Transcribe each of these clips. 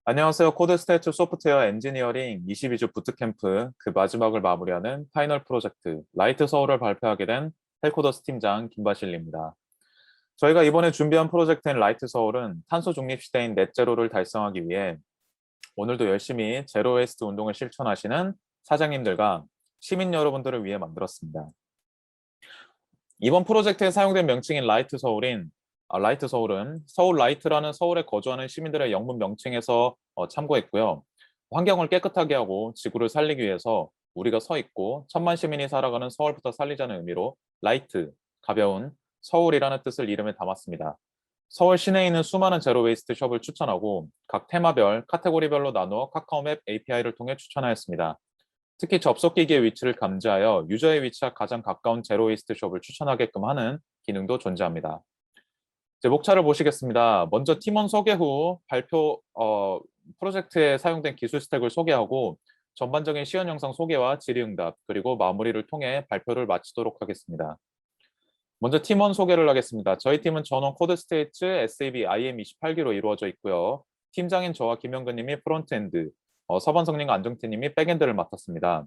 안녕하세요. 코드스테이트 소프트웨어 엔지니어링 22주 부트캠프 그 마지막을 마무리하는 파이널 프로젝트 라이트 서울을 발표하게 된 헬코더스 팀장 김바실리입니다. 저희가 이번에 준비한 프로젝트인 라이트 서울은 탄소 중립 시대인 넷제로를 달성하기 위해 오늘도 열심히 제로 웨이스트 운동을 실천하시는 사장님들과 시민 여러분들을 위해 만들었습니다. 이번 프로젝트에 사용된 명칭인 라이트 서울은 서울 라이트라는 서울에 거주하는 시민들의 영문 명칭에서 참고했고요. 환경을 깨끗하게 하고 지구를 살리기 위해서 우리가 서 있고 천만 시민이 살아가는 서울부터 살리자는 의미로 라이트, 가벼운 서울이라는 뜻을 이름에 담았습니다. 서울 시내에 있는 수많은 제로 웨이스트 숍을 추천하고 각 테마별, 카테고리별로 나누어 카카오맵 API를 통해 추천하였습니다. 특히 접속기기의 위치를 감지하여 유저의 위치와 가장 가까운 제로 웨이스트 숍을 추천하게끔 하는 기능도 존재합니다. 이제 목차를 보시겠습니다. 먼저 팀원 소개 후 프로젝트에 사용된 기술 스택을 소개하고 전반적인 시연 영상 소개와 질의응답, 그리고 마무리를 통해 발표를 마치도록 하겠습니다. 먼저 팀원 소개를 하겠습니다. 저희 팀은 전원 코드스테이츠 SAB IM28기로 이루어져 있고요. 팀장인 저와 김영근 님이 프론트엔드, 서반성님과 안정태 님이 백엔드를 맡았습니다.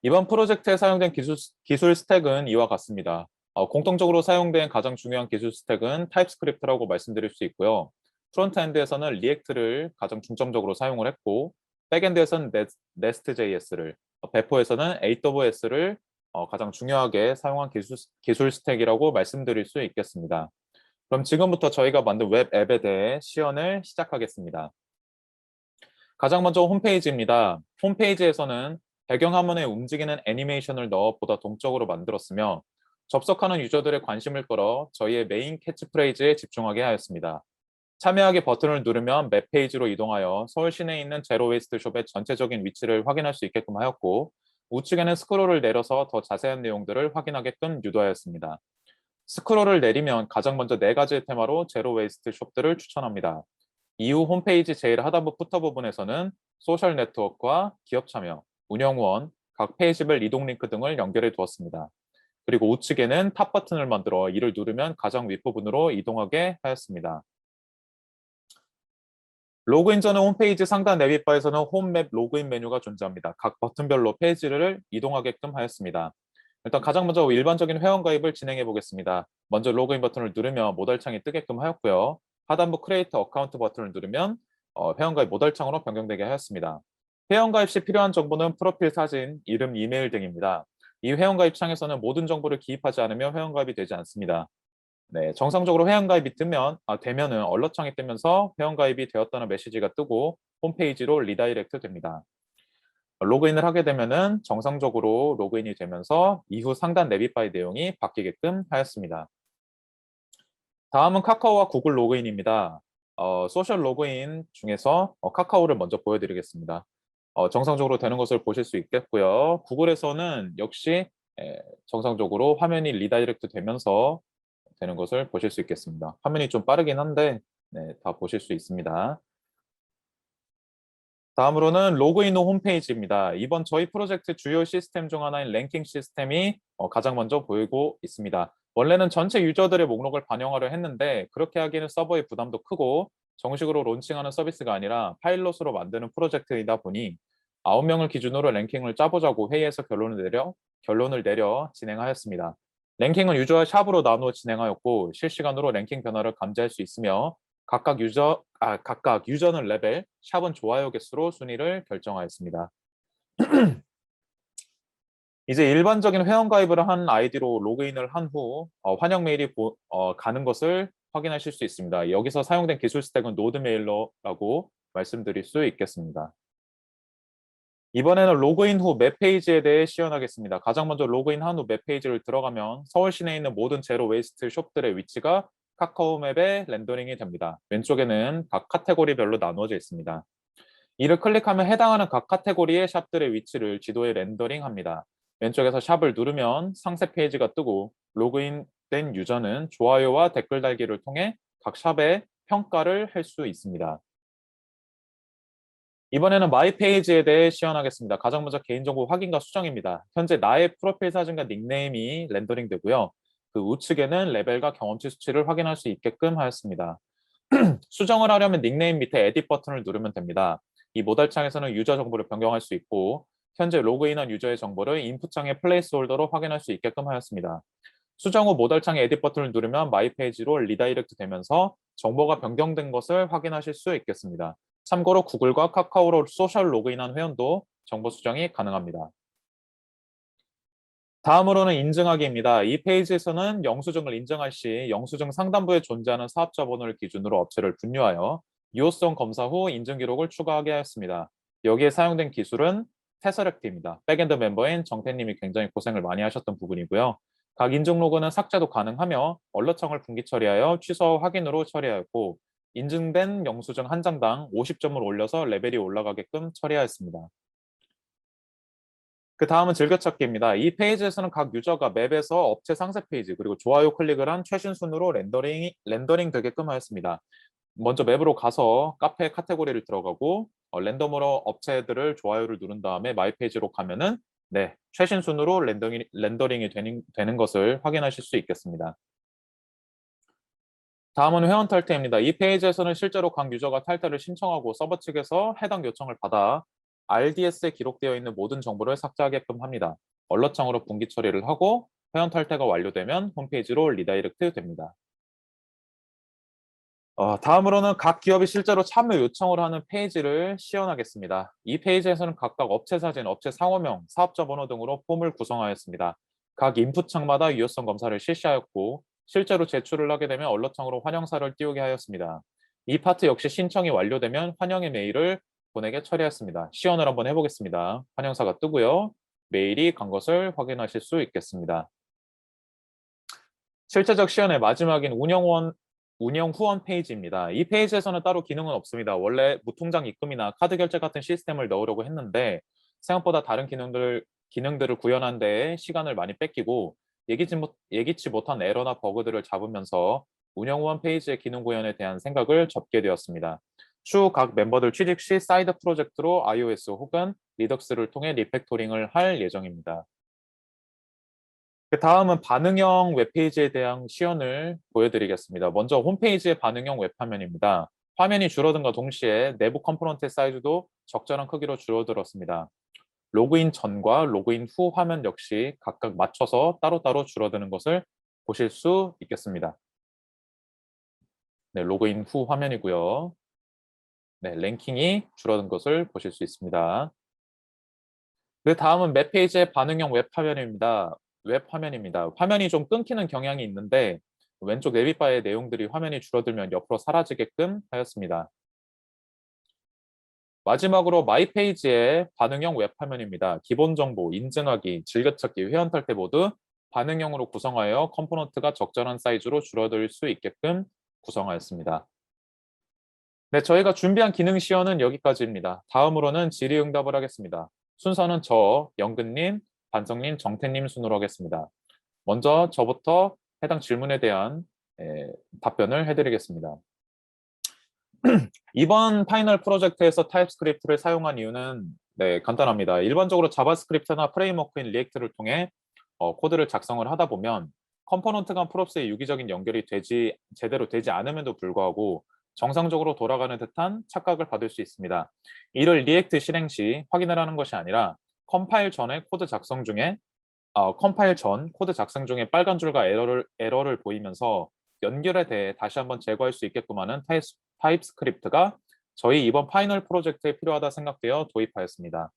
이번 프로젝트에 사용된 기술 스택은 이와 같습니다. 공통적으로 사용된 가장 중요한 기술 스택은 타입스크립트라고 말씀드릴 수 있고요. 프론트엔드에서는 리액트를 가장 중점적으로 사용을 했고, 백엔드에서는 네스트.js를, 배포에서는 AWS를 가장 중요하게 사용한 기술 스택이라고 말씀드릴 수 있겠습니다. 그럼 지금부터 저희가 만든 웹 앱에 대해 시연을 시작하겠습니다. 가장 먼저 홈페이지입니다. 홈페이지에서는 배경화면에 움직이는 애니메이션을 넣어 보다 동적으로 만들었으며 접속하는 유저들의 관심을 끌어 저희의 메인 캐치프레이즈에 집중하게 하였습니다. 참여하기 버튼을 누르면 맵 페이지로 이동하여 서울 시내에 있는 제로 웨이스트 숍의 전체적인 위치를 확인할 수 있게끔 하였고, 우측에는 스크롤을 내려서 더 자세한 내용들을 확인하게끔 유도하였습니다. 스크롤을 내리면 가장 먼저 네 가지의 테마로 제로 웨이스트 숍들을 추천합니다. 이후 홈페이지 제일 하단부 푸터 부분에서는 소셜 네트워크와 기업 참여, 운영원, 각 페이지별 이동 링크 등을 연결해 두었습니다. 그리고 우측에는 탑 버튼을 만들어 이를 누르면 가장 윗부분으로 이동하게 하였습니다. 로그인 전에 홈페이지 상단 내비바에서는 홈맵 로그인 메뉴가 존재합니다. 각 버튼별로 페이지를 이동하게끔 하였습니다. 일단 가장 먼저 일반적인 회원가입을 진행해 보겠습니다. 먼저 로그인 버튼을 누르면 모달창이 뜨게끔 하였고요. 하단부 크리에이터 어카운트 버튼을 누르면 회원가입 모달창으로 변경되게 하였습니다. 회원가입 시 필요한 정보는 프로필 사진, 이름, 이메일 등입니다. 이 회원가입 창에서는 모든 정보를 기입하지 않으면 회원가입이 되지 않습니다. 네, 정상적으로 회원가입이 되면은 얼럿창이 뜨면서 회원가입이 되었다는 메시지가 뜨고 홈페이지로 리다이렉트 됩니다. 로그인을 하게 되면은 정상적으로 로그인이 되면서 이후 상단 내비바의 내용이 바뀌게끔 하였습니다. 다음은 카카오와 구글 로그인입니다. 소셜 로그인 중에서 카카오를 먼저 보여드리겠습니다. 정상적으로 되는 것을 보실 수 있겠고요. 구글에서는 역시 정상적으로 화면이 리다이렉트 되면서 되는 것을 보실 수 있겠습니다. 화면이 좀 빠르긴 한데 네, 다 보실 수 있습니다. 다음으로는 로그인 후 홈페이지입니다. 이번 저희 프로젝트 주요 시스템 중 하나인 랭킹 시스템이 가장 먼저 보이고 있습니다. 원래는 전체 유저들의 목록을 반영하려 했는데 그렇게 하기는 서버의 부담도 크고 정식으로 론칭하는 서비스가 아니라 파일럿으로 만드는 프로젝트이다 보니 9명을 기준으로 랭킹을 짜보자고 회의에서 결론을 내려 진행하였습니다. 랭킹은 유저와 샵으로 나누어 진행하였고 실시간으로 랭킹 변화를 감지할 수 있으며 각각 유저는 레벨, 샵은 좋아요 개수로 순위를 결정하였습니다. 이제 일반적인 회원가입을 한 아이디로 로그인을 한 후 환영 메일이 가는 것을 확인하실 수 있습니다. 여기서 사용된 기술 스택은 노드 메일러라고 말씀드릴 수 있겠습니다. 이번에는 로그인 후 맵 페이지에 대해 시연하겠습니다. 가장 먼저 로그인 한 후 맵 페이지를 들어가면 서울 시내에 있는 모든 제로 웨이스트 숍들의 위치가 카카오맵에 렌더링이 됩니다. 왼쪽에는 각 카테고리별로 나누어져 있습니다. 이를 클릭하면 해당하는 각 카테고리의 샵들의 위치를 지도에 렌더링합니다. 왼쪽에서 샵을 누르면 상세 페이지가 뜨고 로그인된 유저는 좋아요와 댓글 달기를 통해 각 샵의 평가를 할 수 있습니다. 이번에는 마이 페이지에 대해 시연하겠습니다. 가장 먼저 개인정보 확인과 수정입니다. 현재 나의 프로필 사진과 닉네임이 렌더링 되고요. 그 우측에는 레벨과 경험치 수치를 확인할 수 있게끔 하였습니다. 수정을 하려면 닉네임 밑에 에딧 버튼을 누르면 됩니다. 이 모달창에서는 유저 정보를 변경할 수 있고 현재 로그인한 유저의 정보를 인풋창의 플레이스홀더로 확인할 수 있게끔 하였습니다. 수정 후 모달창의 에딧 버튼을 누르면 마이 페이지로 리다이렉트 되면서 정보가 변경된 것을 확인하실 수 있겠습니다. 참고로 구글과 카카오로 소셜 로그인한 회원도 정보 수정이 가능합니다. 다음으로는 인증하기입니다. 이 페이지에서는 영수증을 인증할 시 영수증 상단부에 존재하는 사업자 번호를 기준으로 업체를 분류하여 유효성 검사 후 인증 기록을 추가하게 하였습니다. 여기에 사용된 기술은 테서렉트입니다. 백엔드 멤버인 정태님이 굉장히 고생을 많이 하셨던 부분이고요. 각 인증 로그는 삭제도 가능하며 얼러창을 분기 처리하여 취소 확인으로 처리하였고 인증된 영수증 한 장당 50점을 올려서 레벨이 올라가게끔 처리하였습니다. 그 다음은 즐겨찾기입니다. 이 페이지에서는 각 유저가 맵에서 업체 상세 페이지 그리고 좋아요 클릭을 한 최신 순으로 렌더링 되게끔 하였습니다. 먼저 맵으로 가서 카페 카테고리를 들어가고 랜덤으로 업체들을 좋아요를 누른 다음에 마이 페이지로 가면은 네, 최신 순으로 렌더링이 되는 것을 확인하실 수 있겠습니다. 다음은 회원 탈퇴입니다. 이 페이지에서는 실제로 각 유저가 탈퇴를 신청하고 서버 측에서 해당 요청을 받아 RDS에 기록되어 있는 모든 정보를 삭제하게끔 합니다. 얼러창으로 분기 처리를 하고 회원 탈퇴가 완료되면 홈페이지로 리다이렉트 됩니다. 다음으로는 각 기업이 실제로 참여 요청을 하는 페이지를 시연하겠습니다. 이 페이지에서는 각각 업체 사진, 업체 상호명, 사업자 번호 등으로 폼을 구성하였습니다. 각 인풋 창마다 유효성 검사를 실시하였고 실제로 제출을 하게 되면 언러창으로 환영사를 띄우게 하였습니다. 이 파트 역시 신청이 완료되면 환영의 메일을 보내게 처리했습니다. 시연을 한번 해보겠습니다. 환영사가 뜨고요. 메일이 간 것을 확인하실 수 있겠습니다. 실제적 시연의 마지막인 운영 후원 페이지입니다. 이 페이지에서는 따로 기능은 없습니다. 원래 무통장 입금이나 카드 결제 같은 시스템을 넣으려고 했는데 생각보다 다른 기능들을 구현하는 데에 시간을 많이 뺏기고 예기치 못한 에러나 버그들을 잡으면서 운영 후원 페이지의 기능 구현에 대한 생각을 접게 되었습니다. 추후 각 멤버들 취직 시 사이드 프로젝트로 iOS 혹은 리덕스를 통해 리팩토링을 할 예정입니다. 그 다음은 반응형 웹페이지에 대한 시연을 보여드리겠습니다. 먼저 홈페이지의 반응형 웹화면입니다. 화면이 줄어든과 동시에 내부 컴포넌트의 사이즈도 적절한 크기로 줄어들었습니다. 로그인 전과 로그인 후 화면 역시 각각 맞춰서 따로따로 줄어드는 것을 보실 수 있겠습니다. 네, 로그인 후 화면이고요. 네, 랭킹이 줄어든 것을 보실 수 있습니다. 그 다음은 웹페이지의 반응형 웹화면입니다. 화면이 좀 끊기는 경향이 있는데 왼쪽 내비바의 내용들이 화면이 줄어들면 옆으로 사라지게끔 하였습니다. 마지막으로 마이 페이지의 반응형 웹화면입니다. 기본 정보, 인증하기, 즐겨찾기, 회원 탈퇴 모두 반응형으로 구성하여 컴포넌트가 적절한 사이즈로 줄어들 수 있게끔 구성하였습니다. 네, 저희가 준비한 기능 시연은 여기까지입니다. 다음으로는 질의응답을 하겠습니다. 순서는 저, 영근님, 반성님, 정태님 순으로 하겠습니다. 먼저 저부터 해당 질문에 대한 답변을 해드리겠습니다. 이번 파이널 프로젝트에서 타입스크립트를 사용한 이유는 네, 간단합니다. 일반적으로 자바스크립트나 프레임워크인 리액트를 통해 코드를 작성을 하다 보면 컴포넌트 간 프롭스의 유기적인 연결이 제대로 되지 않음에도 불구하고 정상적으로 돌아가는 듯한 착각을 받을 수 있습니다. 이를 리액트 실행 시 확인을 하는 것이 아니라 컴파일 전 코드 작성 중에 빨간 줄과 에러를 보이면서 연결에 대해 다시 한번 제거할 수 있게끔 하는 타입스크립트가 저희 이번 파이널 프로젝트에 필요하다 생각되어 도입하였습니다.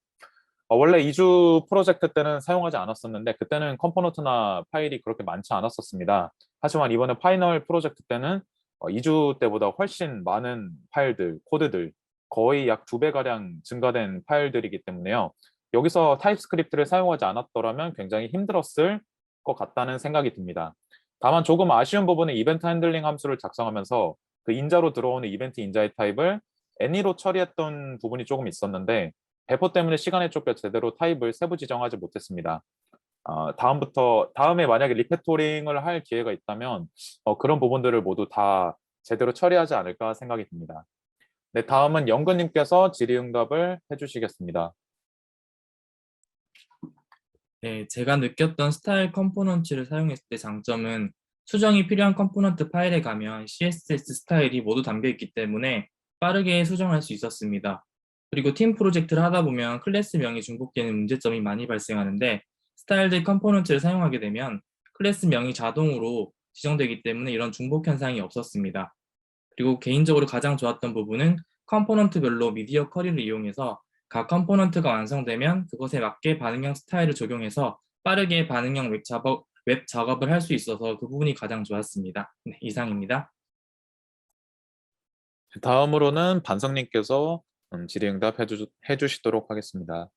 원래 2주 프로젝트 때는 사용하지 않았었는데 그때는 컴포넌트나 파일이 그렇게 많지 않았었습니다. 하지만 이번에 파이널 프로젝트 때는 2주 때보다 훨씬 많은 파일들, 코드들, 거의 약 2배가량 증가된 파일들이기 때문에요. 여기서 타입스크립트를 사용하지 않았더라면 굉장히 힘들었을 것 같다는 생각이 듭니다. 다만 조금 아쉬운 부분은 이벤트 핸들링 함수를 작성하면서 그 인자로 들어오는 이벤트 인자의 타입을 애니로 처리했던 부분이 조금 있었는데 배포 때문에 시간에 쫓겨 제대로 타입을 세부 지정하지 못했습니다. 다음에 만약에 리팩토링을 할 기회가 있다면 그런 부분들을 모두 다 제대로 처리하지 않을까 생각이 듭니다. 네, 다음은 영근님께서 질의응답을 해주시겠습니다. 네, 제가 느꼈던 스타일 컴포넌트를 사용했을 때 장점은 수정이 필요한 컴포넌트 파일에 가면 CSS 스타일이 모두 담겨 있기 때문에 빠르게 수정할 수 있었습니다. 그리고 팀 프로젝트를 하다 보면 클래스명이 중복되는 문제점이 많이 발생하는데 스타일드 컴포넌트를 사용하게 되면 클래스명이 자동으로 지정되기 때문에 이런 중복 현상이 없었습니다. 그리고 개인적으로 가장 좋았던 부분은 컴포넌트별로 미디어 쿼리를 이용해서 각 컴포넌트가 완성되면 그것에 맞게 반응형 스타일을 적용해서 빠르게 반응형 웹 작업을 할 수 있어서 그 부분이 가장 좋았습니다. 네, 이상입니다. 다음으로는 반성님께서 질의응답 해주시도록 하겠습니다.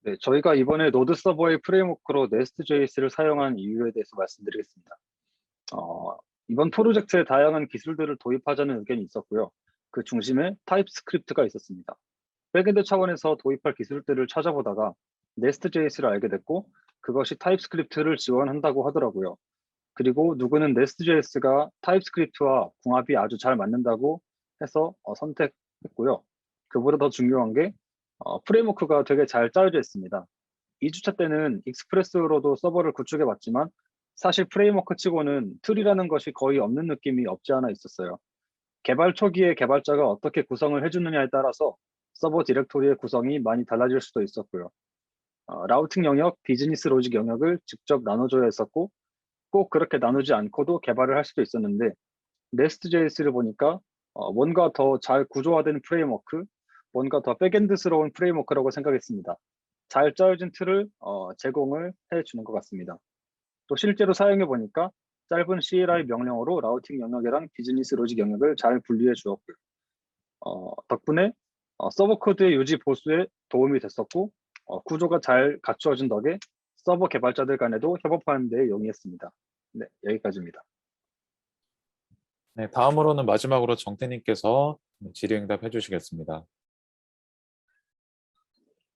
네, 저희가 이번에 노드 서버의 프레임워크로 네스트.js를 사용한 이유에 대해서 말씀드리겠습니다. 이번 프로젝트에 다양한 기술들을 도입하자는 의견이 있었고요. 그 중심에 타입스크립트가 있었습니다. 백엔드 차원에서 도입할 기술들을 찾아보다가 네스트.js를 알게 됐고 그것이 타입스크립트를 지원한다고 하더라고요. 그리고 누구는 네스트.js가 타입스크립트와 궁합이 아주 잘 맞는다고 해서 선택했고요. 그보다 더 중요한 게 프레임워크가 되게 잘 짜여져 있습니다. 2주차 때는 익스프레스로도 서버를 구축해 봤지만 사실 프레임워크 치고는 툴이라는 것이 거의 없는 느낌이 없지 않아 있었어요. 개발 초기에 개발자가 어떻게 구성을 해주느냐에 따라서 서버 디렉토리의 구성이 많이 달라질 수도 있었고요. 라우팅 영역, 비즈니스 로직 영역을 직접 나눠줘야 했었고 꼭 그렇게 나누지 않고도 개발을 할 수도 있었는데 네스트.js를 보니까 뭔가 더 잘 구조화된 프레임워크, 뭔가 더 백엔드스러운 프레임워크라고 생각했습니다. 잘 짜여진 틀을 제공을 해주는 것 같습니다. 또 실제로 사용해 보니까 짧은 CLI 명령어로 라우팅 영역이랑 비즈니스 로직 영역을 잘 분리해 주었고요. 덕분에 서버 코드의 유지 보수에 도움이 됐었고 구조가 잘 갖추어진 덕에 서버 개발자들 간에도 협업하는 데 용이했습니다. 네, 여기까지입니다. 네, 다음으로는 마지막으로 정태님께서 질의응답 해주시겠습니다.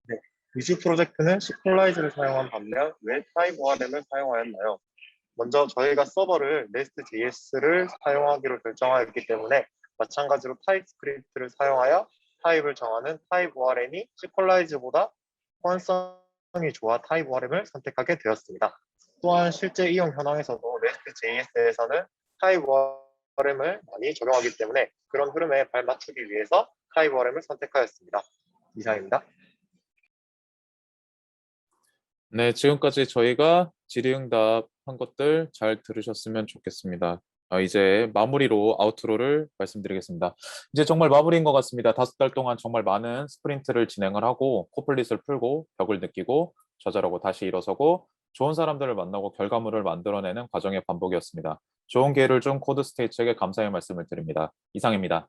네, 위즈 프로젝트는 시콜라이즈를 사용한 반면 왜 타입 ORM을 사용하였나요? 먼저 저희가 서버를 nest.js를 사용하기로 결정하였기 때문에 마찬가지로 타입스크립트를 사용하여 타입을 정하는 타입 ORM이 시콜라이즈보다 호환성이 좋아 타입 ORM을 선택하게 되었습니다. 또한 실제 이용 현황에서도 nest.js에서는 타입 ORM을 많이 적용하기 때문에 그런 흐름에 발맞추기 위해서 타입 ORM을 선택하였습니다. 이상입니다. 네, 지금까지 저희가 질의응답 한 것들 잘 들으셨으면 좋겠습니다. 이제 마무리로 아우트로를 말씀드리겠습니다. 이제 정말 마무리인 것 같습니다. 5달 동안 정말 많은 스프린트를 진행을 하고 코플릿을 풀고 벽을 느끼고 좌절하고 다시 일어서고 좋은 사람들을 만나고 결과물을 만들어내는 과정의 반복이었습니다. 좋은 기회를 준 코드스테이츠에게 감사의 말씀을 드립니다. 이상입니다.